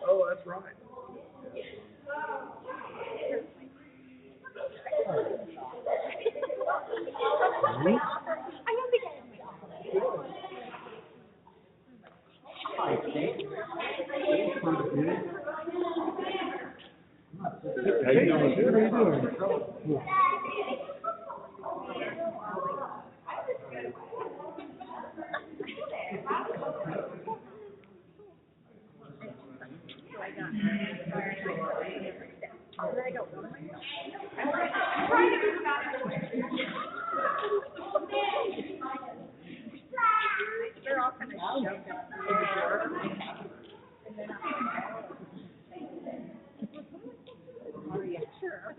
Oh, that's right. How you doing? They're all kind of shoved up in the door. And then oh, yeah, sure.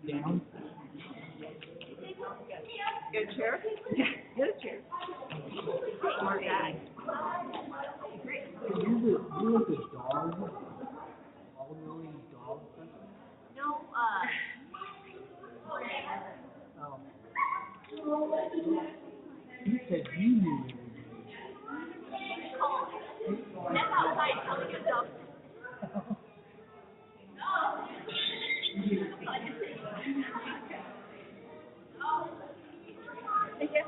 Down. Good chair? Yeah, good chair. Smart guy. You with the dog? All knowing dog person? No, Oh. You said you knew everybody. that's outside telling yourself. Yeah.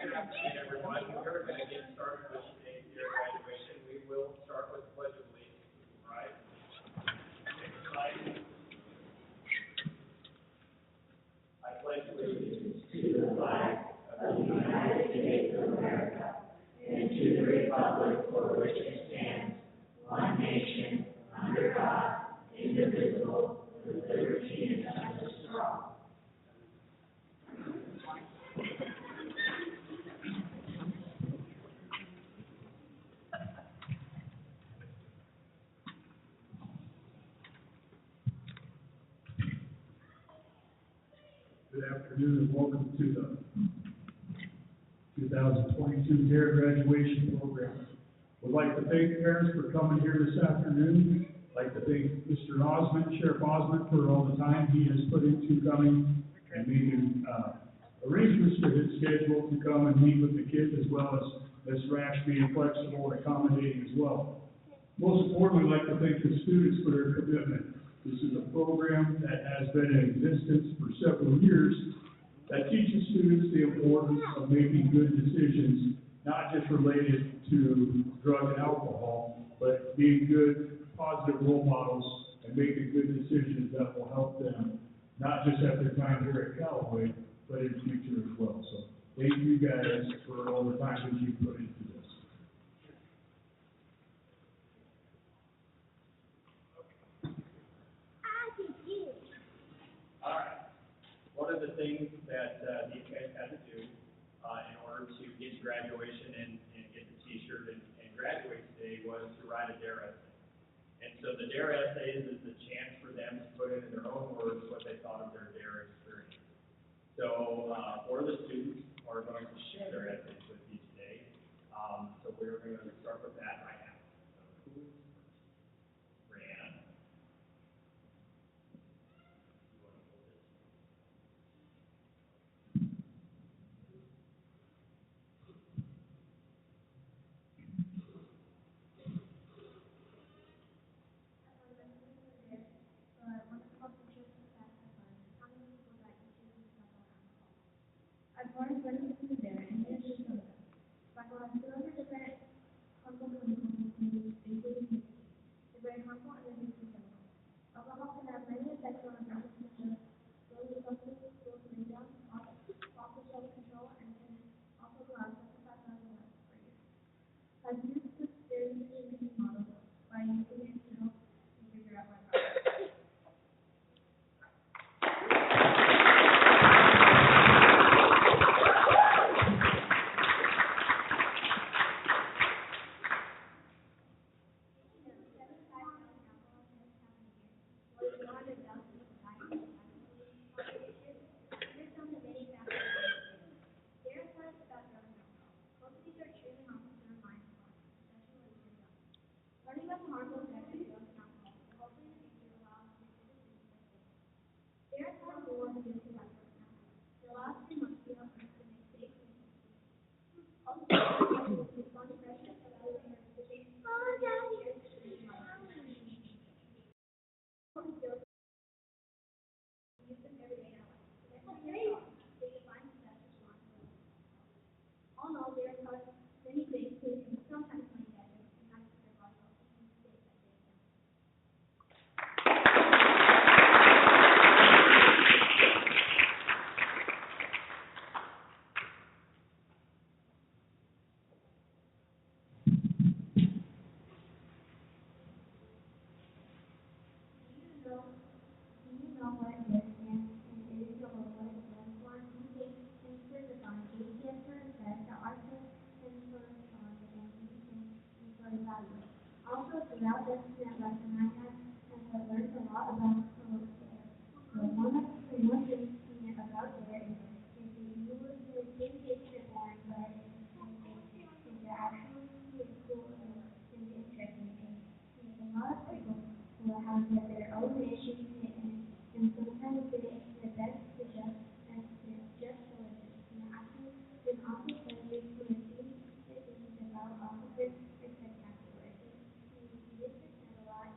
Good afternoon, everyone. We're going to get started with today's year graduation. We will start with the Pledge of Allegiance. All right? Next slide. I pledge allegiance to the flag of the United States of America and to the republic for which it stands, one nation, under God, indivisible, with liberty and justice for all. Good afternoon and welcome to the 2022 DARE graduation program. We'd like to thank parents for coming here this afternoon. I'd like to thank Mr. Osmond, Sheriff Osmond, for all the time he has put into coming and making arrangements for his schedule to come and meet with the kids, as well as Ms. Rash being flexible and accommodating as well. Most importantly, I'd like to thank the students for their commitment. This is a program that has been in existence for several years that teaches students the importance of making good decisions, not just related to drug and alcohol, but being good, positive role models and making good decisions that will help them, not just at their time here at Callaway, but in the future as well. So thank you guys for all the time that you put into this. All right. One of the things that these guys had to do in order to get to graduation and get the T-shirt and graduate today was to write a DARE essay. And so the DARE essays is the chance for them to put into their own words what they thought of their DARE experience. So four of the students are going to share their essays with you today. So we're going to start with that right now. So who's first? Brianna. I've learned what it is to be there and it is just so good. If I go on 200% harmful chemicals what DARE stands and it is a logo it stands for? Do you think inspires on ATS says the artist influence on and you can influence value. Also, throughout this lesson, I have learned a lot about DARE. So one thing about DARE is if you would think it's boring, but it's actually cool and interesting. And a lot of people will have their own issues and sometimes the best is just to listen. And often says to receive the things about officers is spectacular. He gets it a lot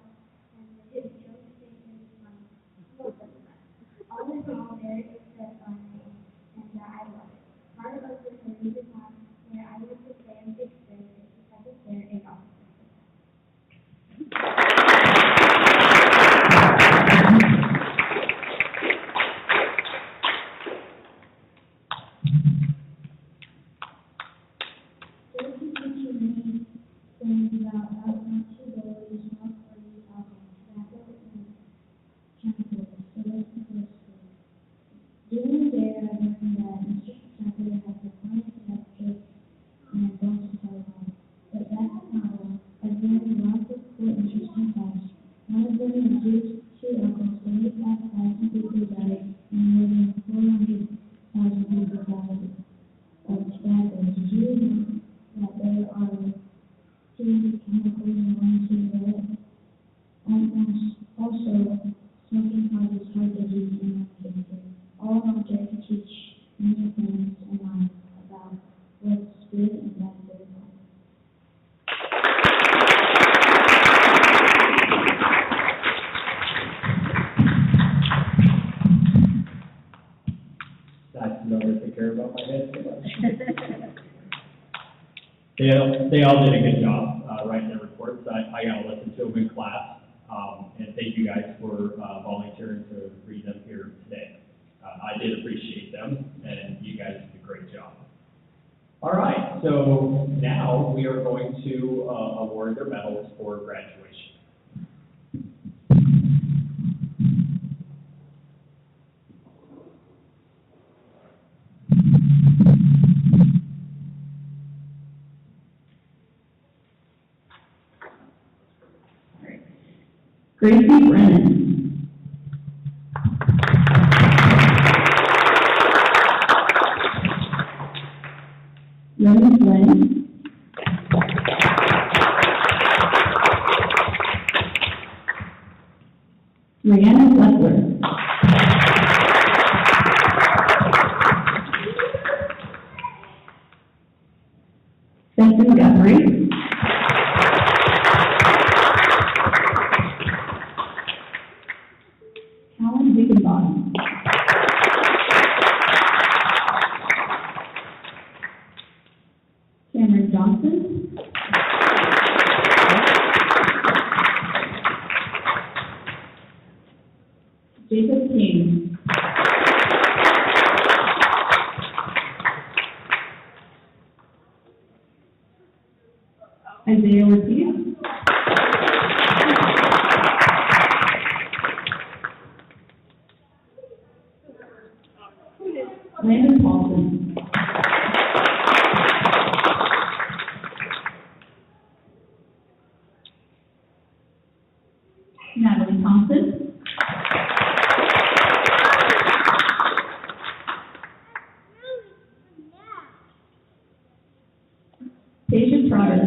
and his jokes think it's funny. Most of the time. All in all, there is a fun thing and I love it. Part of the reason why I want to stay in the experience is because there is officers. During there, I learned that Mr. Saturday has the finest cake and goes to telephone. But that's not all. I've learned lots of cool, interesting facts. One of them is due to Uncle 75,000 people died and more than 400,000 people died of tobacco. Did you know that there are two chemicals in one cigarette? Also, smoking causes heart disease and lung cancer. All objects teach many things in life about what's good and bad for life. That's another take care about my head so much. They all did a good job writing their reports. I got to listen to them in class. And thank you guys for volunteering to read them here today. I did appreciate them, and you guys did a great job. All right, so now we are going to award their medals for graduation. Gracie Brennan. Lenny Flynn. Rihanna Butler. Benson Guthrie. Alan Higginbottom. Cameron Johnson. Jacob King. Isaiah Ortiz. Landon Paulson. Natalie Thompson. Deja Trotter.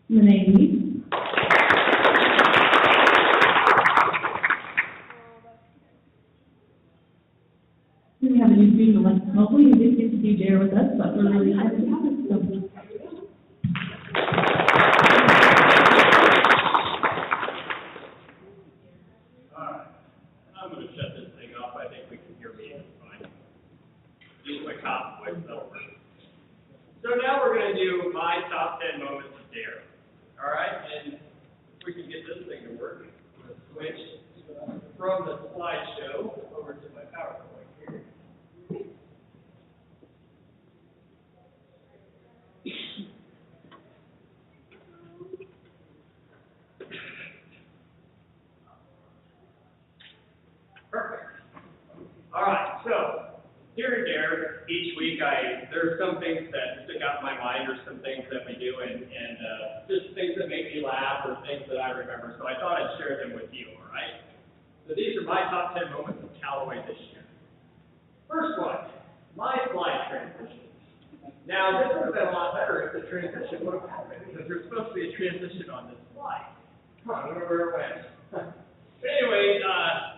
Renee Lee. We have a new student, like, hopefully you didn't get to do DARE with us, but we're really happy to have it, so. All right, I'm going to shut this thing off. I think we can hear me just fine. Use my top voice, that'll work. So now we're going to do my top 10 moments of DARE. All right, and if we can get this thing to work, I'm going to switch from the slideshow over to my PowerPoint here. there's some things that stick out in my mind, or some things that we do, and just things that make me laugh, or things that I remember. So I thought I'd share them with you, all right? So these are my top 10 moments of Callaway this year. First one, my slide transition. Now, this would have been a lot better if the transition would have happened, because there's supposed to be a transition on this slide. I don't know where it went. But anyway, I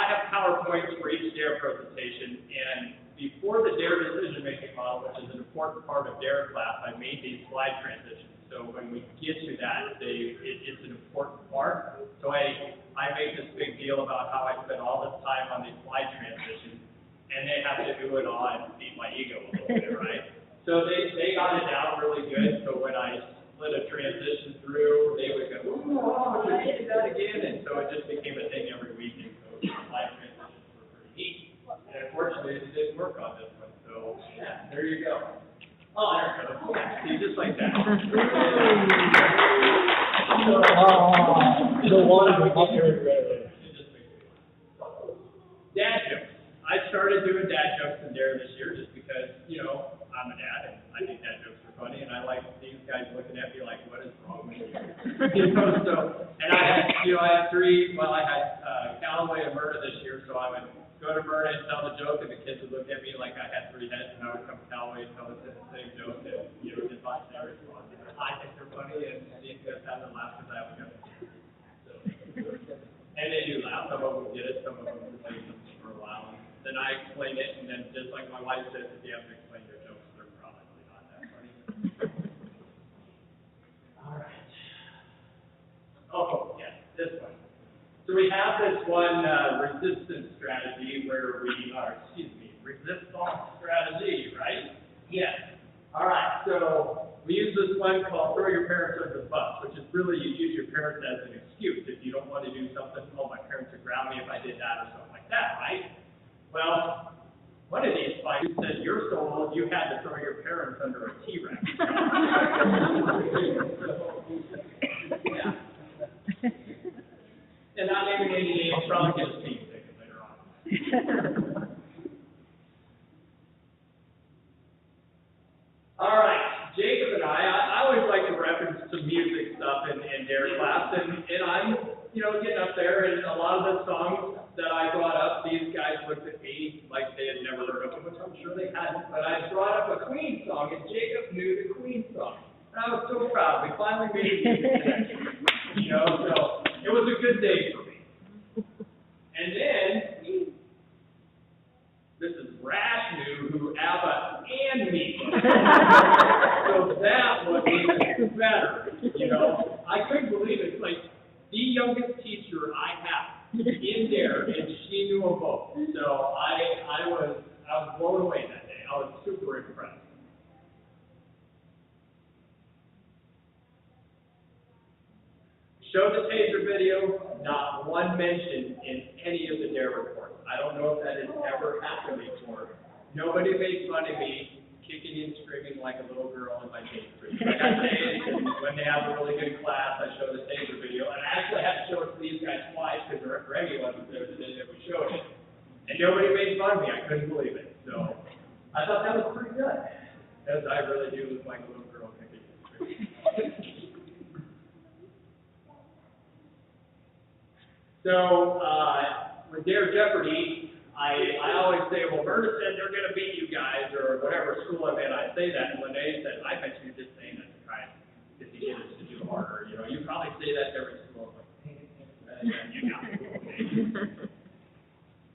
have PowerPoints for each DARE presentation, and before the DARE decision-making model, which is an important part of DARE class, I made these slide transitions. So when we get to that, it's an important part. So I make this big deal about how I spend all this time on these slide transitions, and they have to do it all and feed my ego a little bit, right? So they got it down really good, so when I split a transition through, they would go, ooh, oh, can you do that again? And so it just became a thing every week, and so slide transitions were pretty neat. And unfortunately, it didn't work on this one, so yeah, there you go. Oh, there it goes. Yeah, see, just like that. The one up here. Dad jokes. I started doing dad jokes in DARE this year just because, you know, I'm a dad and I think dad jokes are funny, and I like these guys looking at me like, what is wrong with you? You know, so, and I had Callaway and Murda this year, so I would go to Murda and tell the joke, and the kids would look at me like I had 3 heads, and I would come to Callaway and tell the same joke, and, you know, just watch their response. I think they're funny, and these guys have to laugh because I have a gun. So, and they do laugh. Some of them get it, some of them say something for a while. Then I explain it, and then just like my wife says, if you have to explain your jokes, they're probably not that funny. All right. Oh, yeah, this one. So we have this one resistance strategy resistance strategy, right? Yes. All right, so we use this one called throw your parents under the bus, which is really you use your parents as an excuse. If you don't want to do something, oh, my parents would ground me if I did that or something like that, right? Well, one of these fights said, you're so old, you had to throw your parents under a T-Rex. Yeah. And not naming any names, probably get a speed ticket later on. All right, Jacob and I always like to reference some music stuff in DARE class, and I'm, you know, getting up there, and a lot of the songs that I brought up, these guys looked at me like they had never heard of them, which I'm sure they hadn't, but I brought up a Queen song, and Jacob knew the Queen song. And I was so proud. We finally made a music connection. You know, so it was a good day for me. And then, Mrs. Rash knew who ABBA and me was. So that was even better, you know. I couldn't believe it. It's like the youngest teacher I have in DARE, and she knew them both. So I was blown away that day. I was super impressed. Show the taser video, not one mention in any of the DARE reports. I don't know if that has ever happened before. Nobody made fun of me kicking and screaming like a little girl in my taser video. Like I say, when they have a really good class, I show the taser video, and I actually had to show it to these guys twice because Remy wasn't there the day that we showed it. And nobody made fun of me. I couldn't believe it. So I thought that was pretty good, because I really do look like a little girl kicking and screaming. So, with DARE Jeopardy, I always say, well, Murda said they're going to beat you guys, or whatever school I'm in, I say that, and Lene said, I bet you're just saying that to try to get us to do harder. You know, you probably say that to every school. I'm like, you got it.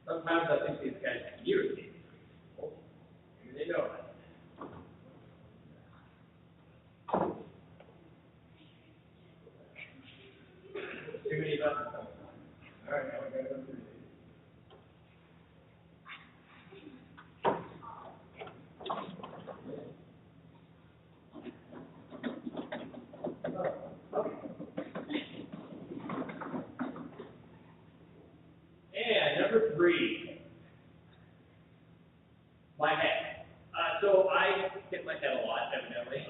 Sometimes I think these guys can irritate people. Maybe they know that. Too many buttons. All right, now we got to go through these. And number 3, my head. So I hit my head a lot, evidently.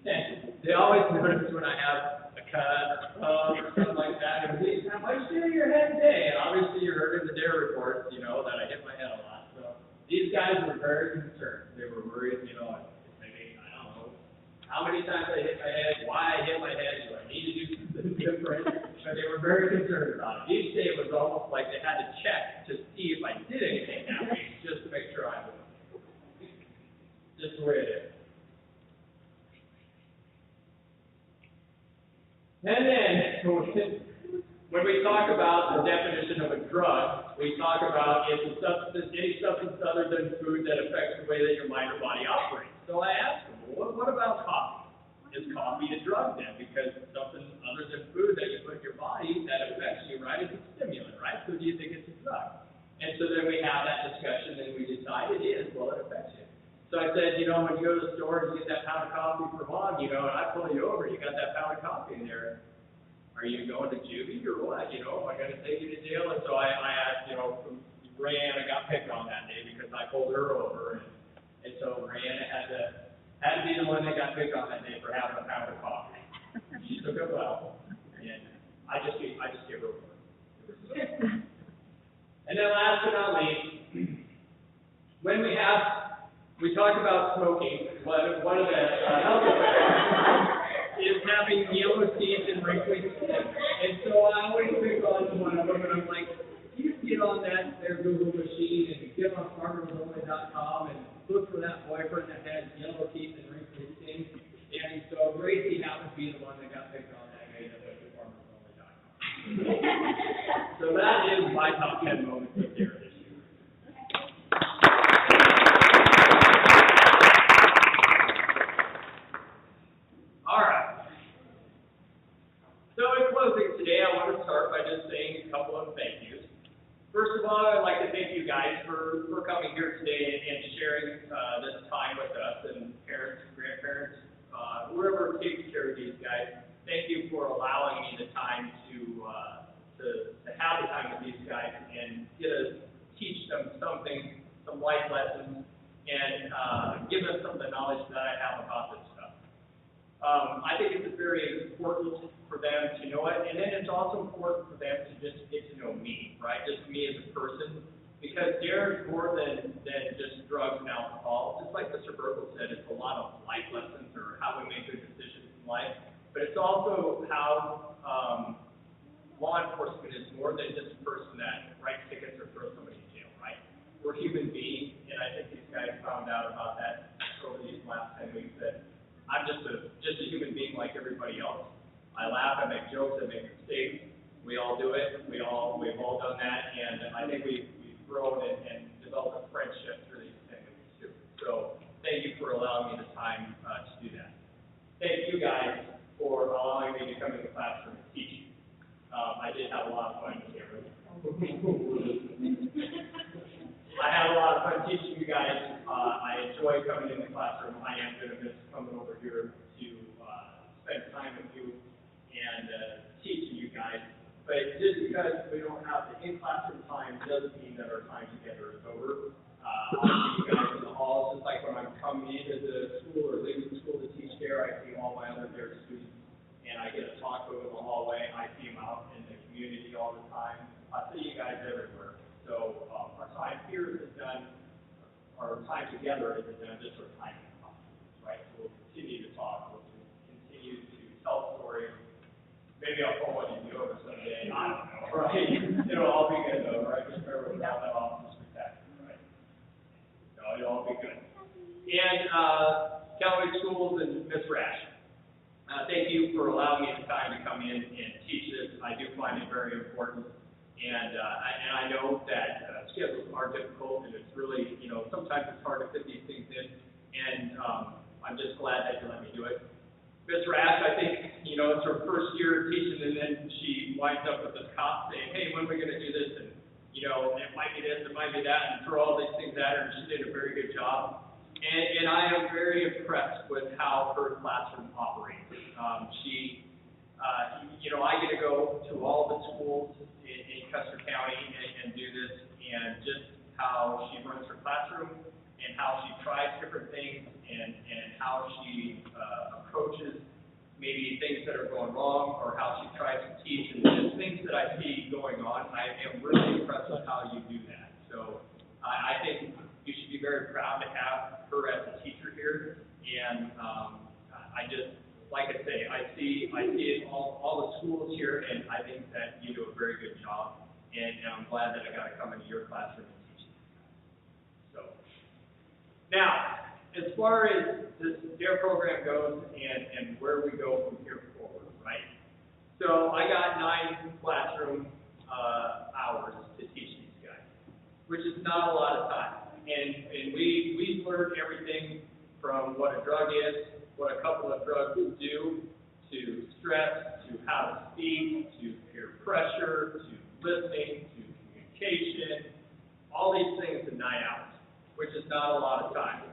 And they always notice when I have a cut, or something like that, and we why you share your head today? And obviously you heard in the DARE reports, you know, that I hit my head a lot. So these guys were very how many times I hit my head, why I hit my head, do I need to do something different? But they were very concerned about it. Each day it was almost like they had to check to see if I did anything that week, just to make sure I was. Just the way it is. And then, when we talk about the definition of a drug, we talk about it's a substance, any substance other than food that affects the way that your mind or body operates. So I asked them, well, what about coffee? Is coffee a drug then? Because something other than food that you put in your body that affects you, right, is a stimulant, right? So do you think it's a drug? And so then we have that discussion and we decide it is, well, it affects you. So I said, you know, when you go to the store and you get that pound of coffee for Mom, you know, and I pull you over, you got that pound of coffee in there. Are you going to juvie or what? You know, am I going to take you to jail? And so I asked, you know, Rayanna got picked on that day because I pulled her over, and so Rayanna had to be the one that got picked on that day for having a pound of coffee. She took it well, and I just gave her a word. And then last but not least, when we talk about smoking, one of the health effects is having yellow teeth and wrinkly skin. And so I always pick on one of them, and I'm like, you get on that their Google machine and get on farmersonly.com and look for that boyfriend that has yellow teeth and wrinkly skin. And so Gracie happened to be the one that got picked on that day that went to farmersonly.com. So that is my top 10 moments of Dare this year. All right. So in closing today, I want to start by just saying a couple of thank yous. First of all, I'd like to thank you guys for coming here today and sharing this time with us, and parents, grandparents, whoever takes care of these guys. Thank you for allowing me the time to have the time with these guys and teach them something, some life lessons, and give them some of the knowledge that I have about this stuff. I think it's very important for them to know it, and then it's also important for them to just get to know me, right? Just me as a person, because Dare is more than just drugs and alcohol. Just like Mr. Burkle said, it's a lot of life lessons or how we make good decisions in life, but it's also how law enforcement is more than just a person that writes tickets or throws somebody in jail, right? We're human beings, and I think these guys found out about that over these last 10 weeks, that I'm just a human being like everybody else. I laugh, I make jokes, I make mistakes. We all do it. We've all done that, and I think we've grown and developed a friendship through these 10 weeks too. So thank you for allowing me the time to do that. Thank you guys for allowing me to come to the classroom and teach you. I did have a lot of fun here. I had a lot of fun teaching you guys. I enjoy coming in the classroom. I am going to miss coming over here to spend time with you and teaching you guys. But just because we don't have the in-classroom time doesn't mean that our time together is over. I see you guys in the halls, just like when I'm coming into the school or leaving the school to teach Dare, I see all my other Dare students, and I get to talk to them in the hallway. I see them out in the community all the time. I see you guys everywhere. So our time here is done, our time together is done just our time in the classroom, right? So we'll continue to talk, we'll continue to tell stories. Maybe I'll pull one of you over someday, I don't know, right? It'll all be good though, right? Just remember without that office spectacular, right? So it'll all be good. And Callaway Schools and Ms. Rash, thank you for allowing me the time to come in and teach this. I do find it very important. And I know that schedules are difficult, and it's really, sometimes it's hard to fit these things in. And I'm just glad that you let me do it. Ms. Rash, I think, it's her first year teaching, and then she winds up with this cop saying, hey, when are we going to do this? And, it might be this, it might be that, and throw all these things at her, and she did a very good job. And I am very impressed with how her classroom operates. I get to go to all the schools in Custer County and do this, and just how she runs her classroom, and how she tries different things, and how she approaches maybe things that are going wrong, or how she tries to teach, and just things that I see going on. I am really impressed with how you do that. So I think you should be very proud to have her as a teacher here, and I just, like I say, I see it all the schools here, and I think that you do a very good job, and I'm glad that I got to come into your classroom and teach you. So, now, as far as this DARE program goes and where we go from here forward, right? So I got 9 classroom hours to teach these guys, which is not a lot of time. And we've learned everything from what a drug is, what a couple of drugs do, to stress, to how to speak, to peer pressure, to listening, to communication, all these things in 9 hours, which is not a lot of time.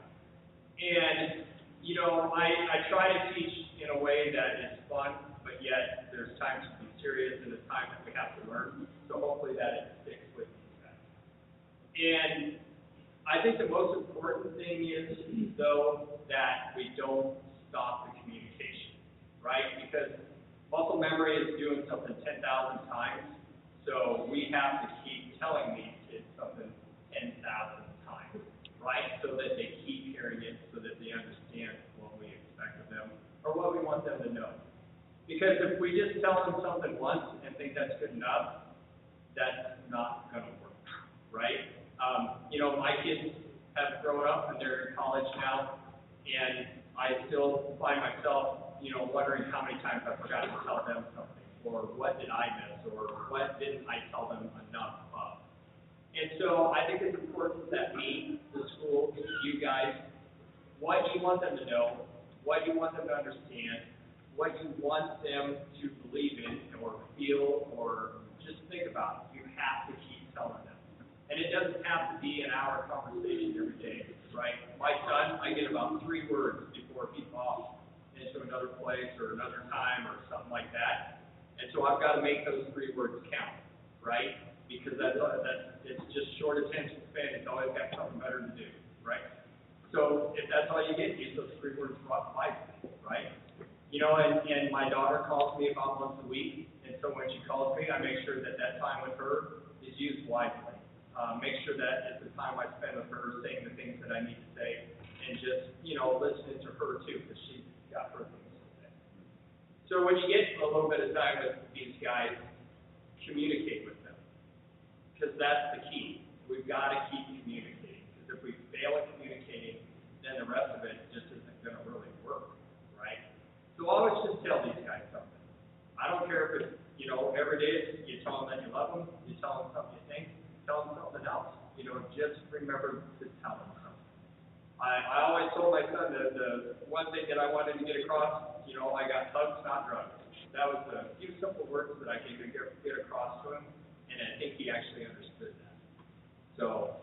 And, you know, I try to teach in a way that is fun, but yet there's times to be serious and there's times that we have to learn. So hopefully that it sticks with you guys. And I think the most important thing is, though, that we don't stop the communication, right? Because muscle memory is doing something 10,000 times, so we have to keep telling these kids something 10,000 times, right? So that they keep hearing it, so that they understand what we expect of them, or what we want them to know. Because if we just tell them something once and think that's good enough, that's not going to work, right? You know, my kids have grown up and they're in college now, and I still find myself, you know, wondering how many times I forgot to tell them something, or what did I miss, or what didn't I tell them enough of. And so I think it's important that we, the school, you guys, what you want them to know, what you want them to understand, what you want them to believe in or feel or just think about. You have to keep telling them. And it doesn't have to be an hour conversation every day, right? My son, I get about 3 words before he's off into another place or another time or something like that. And so I've got to make those 3 words count, right? Because it's just short attention span. It's always got something better to do, right? So if that's all you get, use those 3 words wisely, right? You know, and my daughter calls me about once a week, and so when she calls me, I make sure that that time with her is used wisely. Make sure that it's the time I spend with her saying the things that I need to say, and just, you know, listening to her too, because she's got her things to say. So when you get a little bit of time with these guys, communicate with them, because that's the key. We've got to keep communicating, because if we fail at communicating, then the rest of it just isn't going to really work, right? So always just tell these guys something. I don't care if it's, you know, every day you tell them that you love them, you tell them something you think, tell them something else. You know, just remember to tell them something. I always told my son the one thing that I wanted to get across, you know, I got hugs, not drugs. That was a few simple words that I could get across to him, and I think he actually understood that. So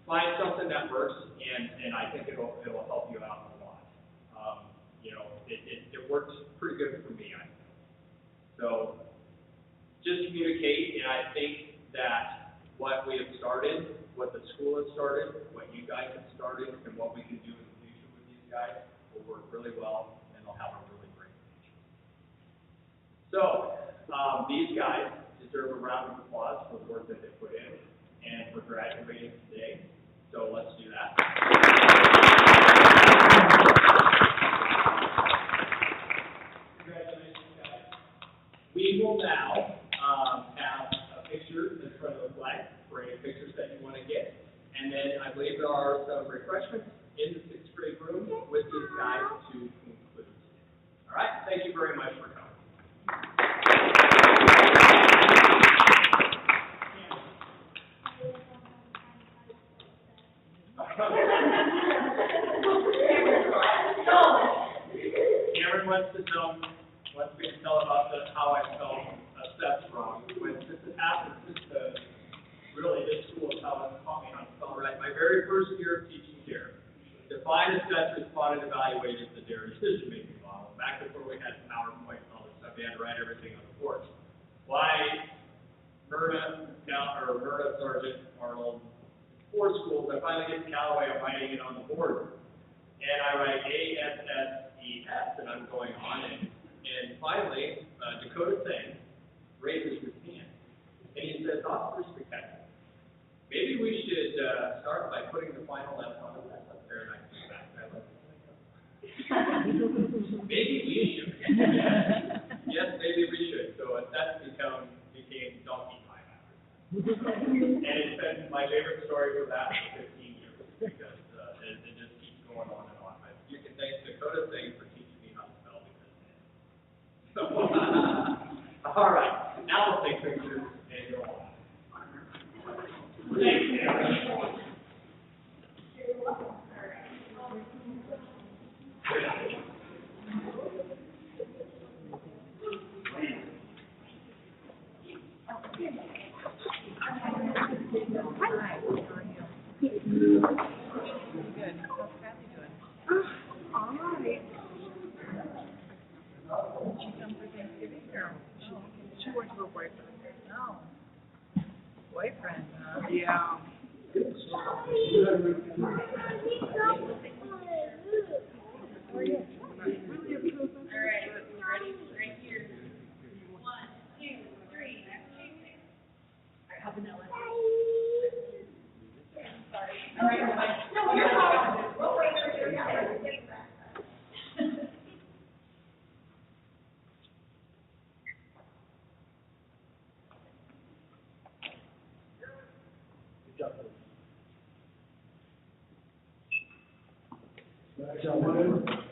find something that works, and I think it'll help you out a lot. You know, it works pretty good for me, I think. So just communicate, and I think that what we have started, what the school has started, what you guys have started, and what we can do in the future with these guys will work really well, and they'll have a really great future. So, these guys deserve a round of applause for the work that they put in, and for graduating today. So let's do that. Congratulations, guys. We will now have a picture in front of the flag for any pictures that you want to get. And then I believe there are some refreshments in the 6th grade room with these guys to conclude. All right, thank you very much for coming. Cameron wants me to tell about how I spelled assess wrong. When this happens, really this school is how it's taught me how to spell right. My very first year of teaching DARE, define, assess, respond, and evaluate is the DARE decision-making model. Back before we had PowerPoint and all this stuff, we had to write everything on the board. Why Myrna Sergeant Arnold, 4 schools, I finally get to Callaway, I'm writing it on the board. And I write ASSES, and I'm going on, and finally, Dakota Singh raises his hand, and he says, "Officer Spectacular, maybe we should start by putting the final S on the S up there," and I come back, and I look, Maybe we should. Yes, maybe we should. So that became donkey time after that. And it's been my favorite story for that for 15 years because it just keeps going on and on. You can thank Dakota Thing for teaching me how to spell because. So, all right, now we'll take pictures and go on. Thanks, everyone. Boyfriend, yeah.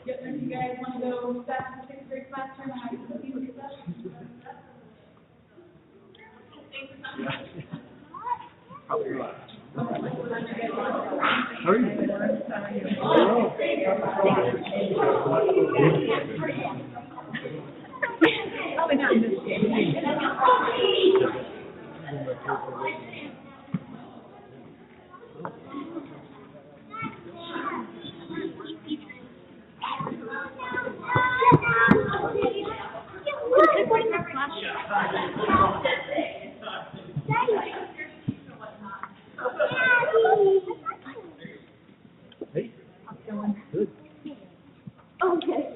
Yep, if you guys want to go back to the sixth grade classroom, I can see what you're Probably not in this game. Okay.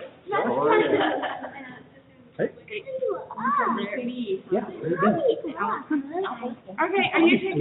Okay, are you taking